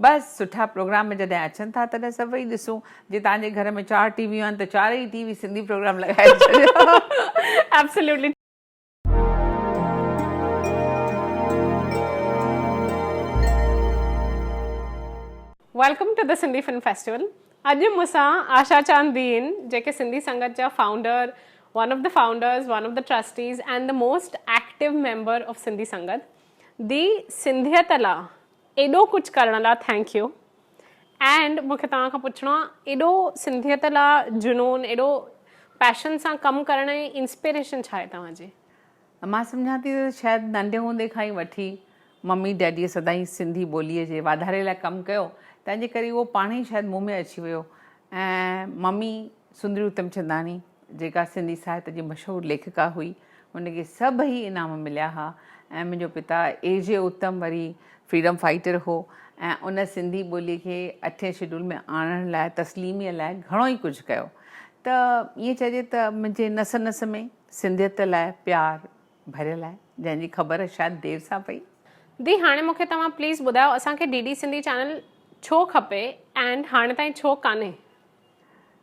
बस सुठा प्रोग्राम जॾहिं अचनि था तॾहिं सभु वेही ॾिसूं। जे तव्हांजे घर में 4 टीवियूं आहिनि त 4 ई टीवी सिंधी प्रोग्राम लॻाए छॾियो। Absolutely. Welcome to the Sindhi Film Festival. अॼु मूंसां आशा चांदीन जेके सिंधी संगत जा founder, one of the founders, one of the trustees and the most active member of Sindhi संगत। दी सिंधियत लाइ एॾो कुझु करण लाइ थैंक यू। एंड मूंखे तव्हां खां पुछिणो आहे एॾो सिंधियत लाइ जुनून, एॾो पैशन सां कमु करण जी इंस्पिरेशन छा आहे तव्हांजी? मां सम्झां थी त शायदि नंढे हूंदे खां ई वठी मम्मी डैडीअ सदाईं सिंधी ॿोलीअ जे वाधारे लाइ कमु कयो, तंहिंजे करे उहो पाण ई शायदि मुंहुं में अची वियो। ऐं मम्मी सुंदरी उतमचंदानी जेका सिंधी साहित्य जी मशहूरु लेखिका हुई, हुनखे सभई इनाम मिलिया हुआ। ऐं मुंहिंजो पिता A.J. उत्तम वरी फ्रीडम फाइटर हो ऐं उन सिंधी ॿोलीअ खे 8 शेड्यूल में आणण लाइ, तस्लीमीअ लाइ घणो ई कुझु कयो। त ईअं चइजे त मुंहिंजे नस नस में सिंधियत लाइ प्यार भरियल आहे, जंहिंजी ख़बर शायदि देरि सां पई। दी हाणे मूंखे तव्हां प्लीज़ ॿुधायो असांखे DD सिंधी चैनल छो खपे एंड हाणे ताईं छो कान्हे?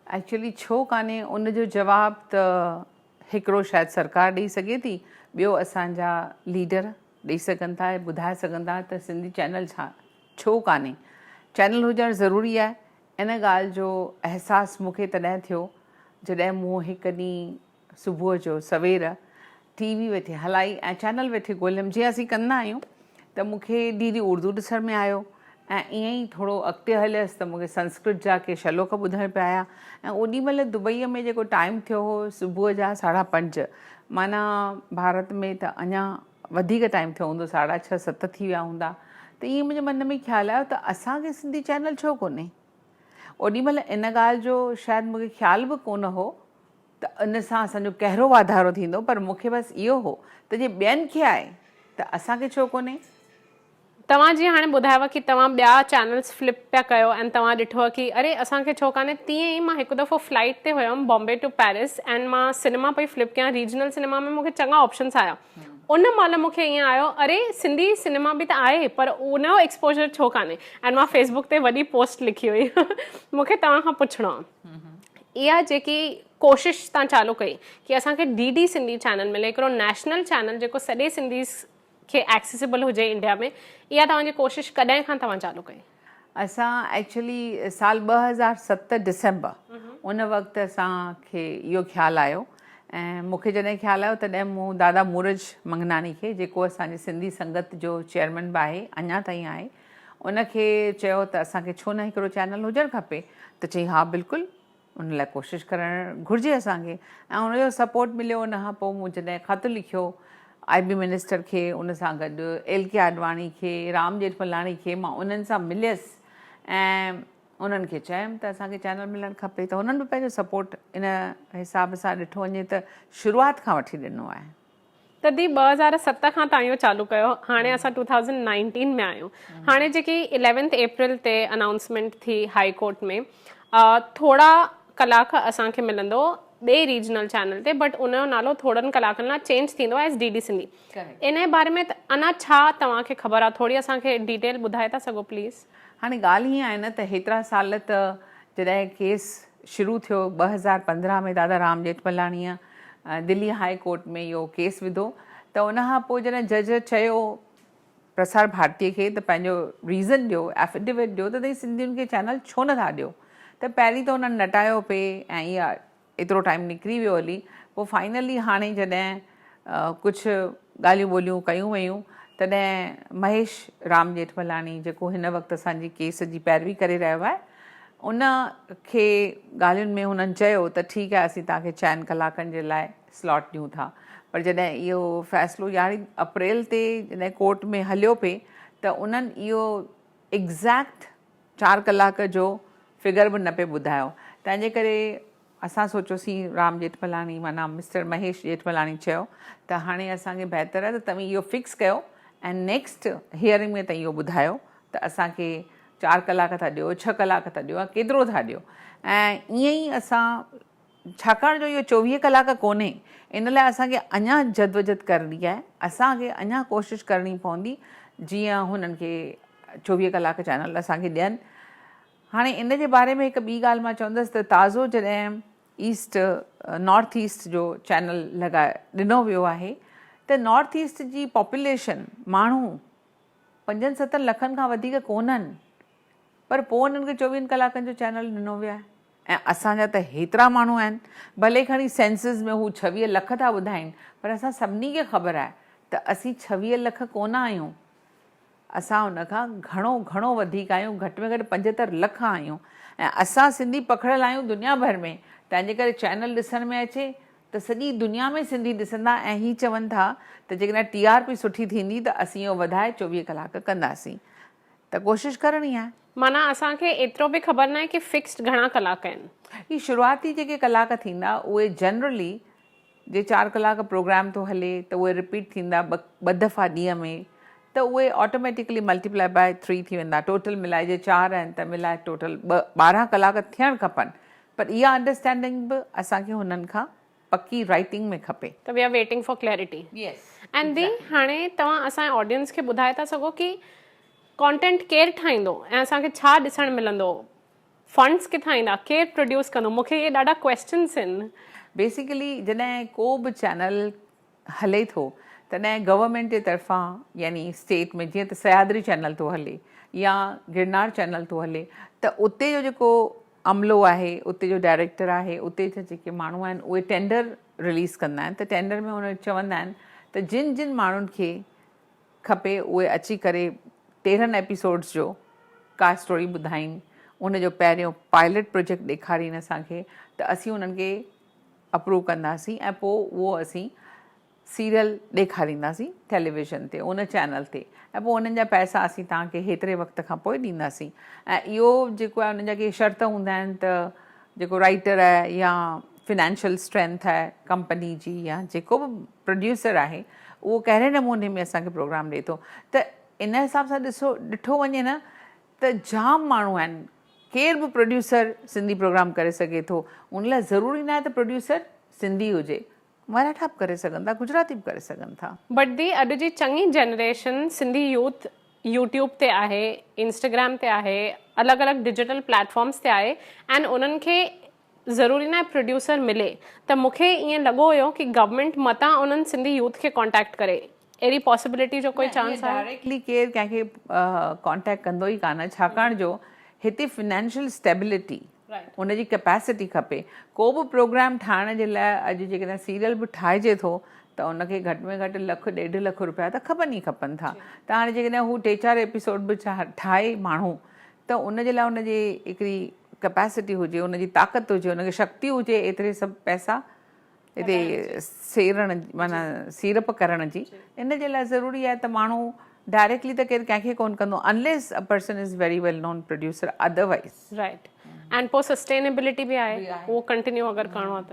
एक्चुअली छो कान्हे उनजो जवाबु त हिकिड़ो शायदि सरकार ॾेई सघे थी, ॿियो असांजा लीडर ॾेई सघनि था ऐं ॿुधाए सघनि था त सिंधी चैनल छो कान्हे। चैनल हुजणु ज़रूरी आहे। इन ॻाल्हि जो अहसासु मूंखे तॾहिं थियो जॾहिं मूं हिकु ॾींहुं सुबुह जो सवेर TV वेठे हलाई ऐं चैनल वेठे ॻोल्हियमि जीअं असीं कंदा आहियूं। त मूंखे DD उर्दू ॾिसण में आयो ऐं ईअं ई थोरो अॻिते हलियसि त मूंखे संस्कृत जा के श्लोक ॿुधण पिया आया। ऐं ओॾीमहिल दुबईअ में जेको टाइम थियो हो सुबुह जा 5:30, माना भारत में त अञा वधीक टाइम थियो हूंदो, 6:30 7 थी विया हूंदा। त ईअं मुंहिंजे मन में ख़्यालु आयो त असांखे सिंधी चैनल छो कोन्हे। ओॾीमहिल इन ॻाल्हि जो शायदि मूंखे ख़्यालु बि कोन हो त इन सां असांजो कहिड़ो वाधारो थींदो, पर मूंखे बसि इहो हो त जे ॿियनि खे आहे त असांखे छो कोन्हे। तव्हां जीअं हाणे ॿुधायव कि तव्हां ॿिया चैनल्स फ्लिप पिया कयो ऐं तव्हां ॾिठो कि अरे असांखे छो कान्हे, तीअं ई मां हिकु दफ़ो फ्लाइट ते हुयमि बॉम्बे टू पेरिस एंड मां सिनेमा पई फ्लिप कयां। रीजनल सिनेमा में मूंखे चङा ऑप्शन्स आया। उन महिल मूंखे ईअं आयो अरे सिंधी सिनेमा बि त आहे पर उनजो एक्सपोजर छो कान्हे। ऐं मां फेसबुक ते वॾी पोस्ट लिखी हुई। मूंखे तव्हां खां पुछिणो आहे इहा जेकी कोशिशि तव्हां चालू कई कि असांखे DD सिंधी चैनल मिले, हिकिड़ो नेशनल चैनल जेको सॼे सिंधी खे एक्सेसिबल हुजे इंडिया में, इहा तव्हांजी कोशिशि कॾहिं खां तव्हां चालू कई? असां एक्चुअली साल 2007 डिसेंबर उन वक़्तु असांखे इहो ख़्यालु आयो। ऐं मूंखे जॾहिं ख़्यालु आयो तॾहिं मूं दादा मूरज मंगनानी खे, जेको असांजे सिंधी संगत जो चेयरमैन बि आहे, अञा ताईं आहे, उनखे चयो त असांखे छो न हिकिड़ो चैनल हुजणु खपे। त चई हा बिल्कुलु, उन लाइ कोशिशि करणु घुरिजे असांखे। ऐं उनजो सपोर्ट मिलियो। उन खां पोइ मूं जॾहिं ख़तु लिखियो IB मिनिस्टर खे, उन सां गॾु LK आडवाणी खे, राम जेठमलाणी खे, मां उन्हनि सां मिलियसि ऐं उन्हनि खे चयमि त असांखे चैनल मिलणु खपे। त हुननि बि पंहिंजो सपोर्ट इन हिसाब सां ॾिठो वञे त शुरूआति खां वठी ॾिनो आहे। त दी 2007 खां तव्हां इहो चालू कयो, हाणे असां 2019 में आहियूं। हाणे जेकी 11 अप्रैल ते अनाउंसमेंट थी हाई कोर्ट में, थोरा कलाक असांखे मिलंदो ॿिए रीजनल चैनल ते, बट उनजो नालो थोरनि कलाकनि लाइ चेंज थींदो एज़ DD सिंधी। इन जे बारे में अञा छा तव्हांखे ख़बर आहे, थोरी असांखे डिटेल ॿुधाए था सघो प्लीज़? हाणे ॻाल्हि हीअं आहे न त हेतिरा साल त जॾहिं केस शुरू थियो 2015 में दादा राम जेठमलाणीअ दिल्ली हाई कोर्ट में इहो केस विधो, त उनखां पोइ जॾहिं जज चयो प्रसार भारतीअ खे त पंहिंजो रीज़न ॾियो, एफिडेविट ॾियो त सिंधियुनि खे चैनल छो नथा ॾियो। त पहिरीं त उन्हनि नटायो पिए ऐं इहा एतिरो टाइम निकिरी वियो हली। पोइ फाइनली हाणे जॾहिं कुझु ॻाल्हियूं ॿोलियूं कयूं वयूं तॾहिं महेश राम जेठमलाणी, जेको हिन वक़्तु असांजी केस जी पैरवी करे रहियो आहे, उन खे ॻाल्हियुनि में हुननि चयो त ठीकु आहे असीं तव्हांखे 4 कलाकनि जे लाइ स्लॉट ॾियूं था। पर जॾहिं इहो फ़ैसिलो 11 अप्रैल ते जॾहिं कोर्ट में हलियो पिए त उन्हनि इहो एग्ज़ैक्ट 4 कलाक जो फिगर बि न पियो ॿुधायो। तंहिंजे करे असां सोचियोसीं, राम जेठमलाणी माना मिस्टर महेश जेठमलाणी चयो त हाणे असांखे बहितर आहे त तव्हां इहो फिक्स कयो ऐं नेक्स्ट हियरिंग में तव्हां इहो ॿुधायो त असांखे 4 कलाक था ॾियो, 6 कलाक था ॾियो, केतिरो था ॾियो। ऐं ईअं ई असां, छाकाणि जो इहो 24 कलाक कोन्हे, इन लाइ असांखे अञा जदवजद करणी आहे। असांखे अञा कोशिशि करणी पवंदी जीअं हुननि खे 24 कलाक चैनल असांखे ॾियनि। हाणे इन जे बारे में हिकु ॿी ॻाल्हि मां चवंदसि त ताज़ो जॾहिं ईस्ट नॉर्थ ईस्ट जो चैनल ॾिनो वियो आहे त नॉर्थ ईस्ट जी पॉपुलेशन माण्हू 5-7 लखनि खां वधीक कोन्हनि, पर पोइ उन्हनि खे 24 कलाकनि जो चैनल ॾिनो वियो आहे। ऐं असांजा त हेतिरा माण्हू आहिनि, भले खणी सेंसस में हू 26 लख था ॿुधाइनि, पर असां सभिनी खे ख़बर आहे त असीं 26 लख कोन आहियूं, असां उनखां घणो घणो वधीक आहियूं, घटि में घटि 75 लख आहियूं। ऐं असां सिंधी पखिड़ियल आहियूं दुनिया भर में, तंहिंजे करे चैनल ॾिसण में अचे त सॼी दुनिया में सिंधी ॾिसंदा ऐं हीअ चवनि था त जेकॾहिं TRP सुठी थींदी त असीं इहो वधाए 24 कलाक कंदासीं। त कोशिशि करणी आहे। माना असांखे एतिरो बि ख़बर न आहे कि फिक्स्ड घणा कलाक आहिनि। ही शुरूआती जेके कलाक थींदा उहे जनरली जे 4 कलाक प्रोग्राम थो हले त उहे रिपीट थींदा ॿ दफ़ा ॾींहं में, त उहे ऑटोमेटिकली मल्टीप्लाई बाय 3 थी वेंदा। टोटल मिलाइजे 4 आहिनि त मिलाए टोटल 12 कलाक थियणु खपनि। पर इहा अंडरस्टैंडिंग बि असांखे हुननि खां पकी राइटिंग में खपे। त we are waiting for clarity. And दी हाणे तव्हां असांजे ऑडियंस खे ॿुधाए था सघो कि कॉन्टेंट केरु ठाहींदो ऐं असांखे छा ॾिसणु मिलंदो, फंड्स किथां ईंदा, केरु प्रोड्यूस कंदो? मूंखे इहे ॾाढा क्वेश्चन्स आहिनि। बेसिकली जॾहिं को बि चैनल हले थो तॾहिं गवर्नमेंट जे तरफ़ां यानी स्टेट में जीअं त सयाद्री चैनल थो हले या गिरनार चैनल थो हले त उते जो जेको अमलो आहे, उते जो डायरेक्टर आहे, उते जा जेके माण्हू आहिनि उहे टेंडर रिलीज़ कंदा आहिनि। त टेंडर में उन चवंदा आहिनि त जिन जिन माण्हुनि खे खपे उहे अची करे 13 एपिसोड्स जो का स्टोरी ॿुधाइनि, उनजो पहिरियों पायलट प्रोजेक्ट ॾेखारीनि असांखे, त असीं उन्हनि खे अप्रूव कंदासीं ऐं पोइ उहो असीं सीरियल ॾेखारींदासीं टेलीविज़न ते, उन चैनल ते, ऐं पोइ उन्हनि जा पैसा असीं तव्हांखे हेतिरे वक़्त खां पोइ ॾींदासीं। ऐं इहो जेको आहे उन्हनि जा के शर्त हूंदा आहिनि त जेको राइटर आहे या फिनेंशियल स्ट्रेंथ आहे कंपनी जी या जेको बि प्रोड्यूसर आहे उहो कहिड़े नमूने में असांखे प्रोग्राम ॾिए थो। त इन हिसाब सां ॾिठो वञे न त जाम माण्हू आहिनि, केरु बि प्रोड्यूसर सिंधी प्रोग्राम करे सघे थो। उन लाइ ज़रूरी न आहे त प्रोड्यूसर सिंधी हुजे, मराठा बि करे सघनि था, गुजराती बि करे सघनि था। बट दी अॼु जी चङी जनरेशन सिंधी यूथ यूट्यूब ते आहे, इंस्टाग्राम ते आहे, अलॻि अलॻि डिजिटल प्लेटफॉर्म्स ते आहे, एंड उन्हनि खे ज़रूरी न आहे प्रोड्यूसर मिले। त मूंखे ईअं लॻो हुयो कि गवर्नमेंट मतां उन्हनि सिंधी यूथ खे कॉन्टेक्ट करे, अहिड़ी पॉसिबिलिटी जो कोई चांस आहे? डायरेक्टली केरु कंहिंखे कॉन्टेक्ट कंदो ई कान, छाकाणि जो हिते फिनेंशियल स्टेबिलिटी उनजी कैपेसिटी खपे। को बि प्रोग्राम ठाहिण जे लाइ अॼु जेकॾहिं सीरियल बि ठाहिजे थो त उनखे घटि में घटि 1-1.5 लख रुपया त खपनि ई खपनि था। त हाणे जेकॾहिं हू 3-4 एपिसोड बि ठाहे माण्हू त उनजे लाइ उनजी हिकिड़ी कैपेसिटी हुजे, उनजी ताक़त हुजे, उनखे शक्ति हुजे एतिरे सभु पैसा हिते सेरण माना सीरप करण जी। इन जे लाइ ज़रूरी आहे त माण्हू डायरेक्टली त केरु कंहिंखे कोन कंदो unless a person is very well non producer otherwise. Right. And पोइ सस्टेनेबिलिटी बि आहे, उहो कंटिन्यू अगरि करिणो आहे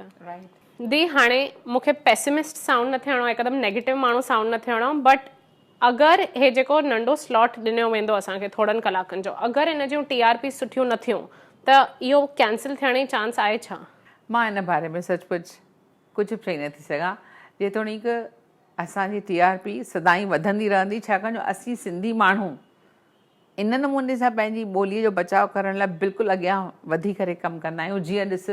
त। दी हाणे मूंखे पेसिमिस्ट साउंड न थियणो आहे, हिकदमि नेगेटिव माण्हू साउंड न थियणो, बट अगरि हे जेको नंढो स्लॉट ॾिनो वेंदो असांखे थोड़नि कलाकनि जो, अगरि इन जूं TRP सुठियूं न थियूं त इहो कैंसिल थियण जी चांस आहे छा? मां इन बारे में सचमुच कुझु बि चई नथी सघां, जेतोणीकि असांजी TRP सदाईं वधंदी रहंदी, छाकाणि जो असीं सिंधी माण्हू इन नमूने सां पंहिंजी ॿोलीअ जो बचाव करण लाइ बिल्कुलु अॻियां वधी करे कमु कंदा आहियूं। जीअं ॾिस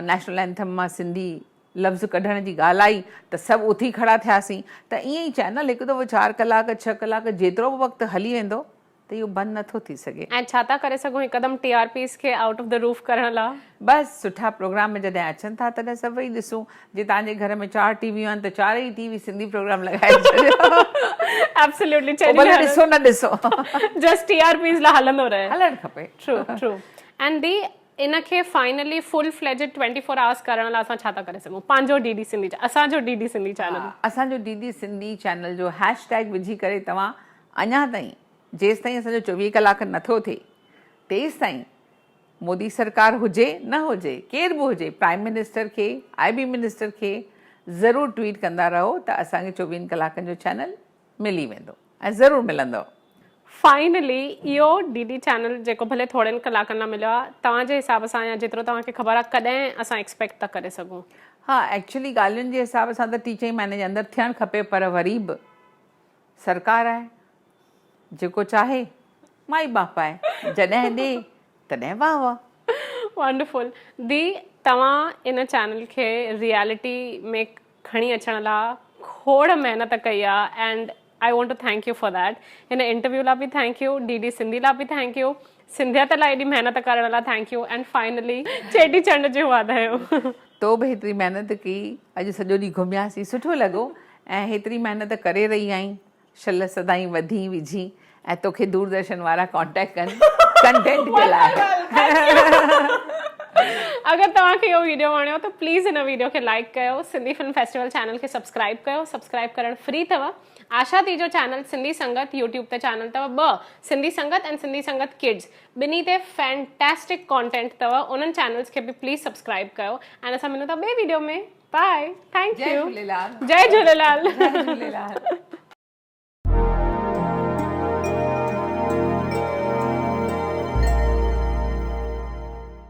नेशनल एंथम मां सिंधी लफ़्ज़ कढण जी ॻाल्हि आई त सभु उथी खड़ा थियासीं। त ईअं ई चैनल हिकु दफ़ो 4 कलाक 6 कलाक जेतिरो बि वक़्तु हली वेंदो त इहो बंदि नथो थी सघे। ऐं छा था करे सघूं हिकदमि TRPs खे आउट ऑफ द रूफ करण लाइ? बसि सुठा प्रोग्राम जॾहिं अचनि था तॾहिं सभई ॾिसूं। जे तव्हांजे घर में 4 टीवियूं आहिनि त 4 ई TV सिंधी प्रोग्राम लॻाए छॾियो। एब्सोल्युटली भले ॾिसो न ॾिसो, जस्ट TRPs लाइ हलंदो रहे, हलणु खपे। ट्रू। एंड दी इनखे फाइनली फुल फ्लेजेड 24 आवर्स करण लाइ असां छा था करे सघूं? पंहिंजो DD सिंधी, असांजो DD सिंधी चैनल, असांजो DD सिंधी चैनल जो हैशटैग विझी करे तव्हां अञा ताईं जेसि ताईं असांजो 24 कलाक नथो थिए तेसि ताईं मोदी सरकार हुजे न हुजे, केरु बि हुजे, प्राइम मिनिस्टर खे, IB मिनिस्टर खे ज़रूरु ट्वीट कंदा रहो त असांखे 24 कलाकनि जो चैनल मिली वेंदो ऐं ज़रूरु मिलंदो। फाइनली इहो DD चैनल जेको भले थोड़नि कलाकनि लाइ मिलियो आहे, तव्हांजे हिसाब सां या जेतिरो तव्हांखे ख़बर आहे कॾहिं असां एक्सपेक्ट था करे सघूं? हा, एक्चुअली ॻाल्हियुनि जे हिसाब सां त 3-4 महीने जे अंदरि थियणु खपे, पर वरी बि सरकार आहे, जेको चाहे माई बाप आहे, जॾहिं ॾे तॾहिं वाह वाह। वंडरफुल। दी, तव्हां इन चैनल खे रियलिटी में खणी अचण लाइ खोड़ महिनत कई आहे and I want to thank you for that. हिन इंटरव्यू लाइ बि थैंक यू, DD सिंधी लाइ बि थैंक यू, सिंधियत लाइ एॾी महिनत करण लाइ thank you, and finally Cheti Chand जूं वाधायूं। तो बि हेतिरी महिनत कई, अॼु सॼो ॾींहुं घुमियासीं, सुठो लॻो। ऐं हेतिरी महिनत करे रही आहीं, शल सदाईं वधी विझी, ऐं तोखे दूरदर्शन वारा कॉन्टेक्ट कनि कंटेंट जे लाइ। अगरि तव्हांखे इहो वीडियो वणियो त प्लीज़ हिन वीडियो खे लाइक कयो, सिंधी फिल्म फेस्टिवल चैनल खे सब्सक्राइब कयो, सब्सक्राइब करणु फ्री अथव। आशा थी जो चैनल सिंधी संगत यूट्यूब ते चैनल अथव 2, सिंधी संगत ऐं सिंधी संगत किड्स, ॿिन्ही ते फैंटेस्टिक कॉन्टेंट अथव, उन्हनि चैनल्स खे बि प्लीज़ सब्सक्राइब कयो। ऐं असां मिलूं था ॿिए वीडियो में। बाय, थैंक यू, जय झूलेलाल। जय झूलेलाल। जय झूलेलाल।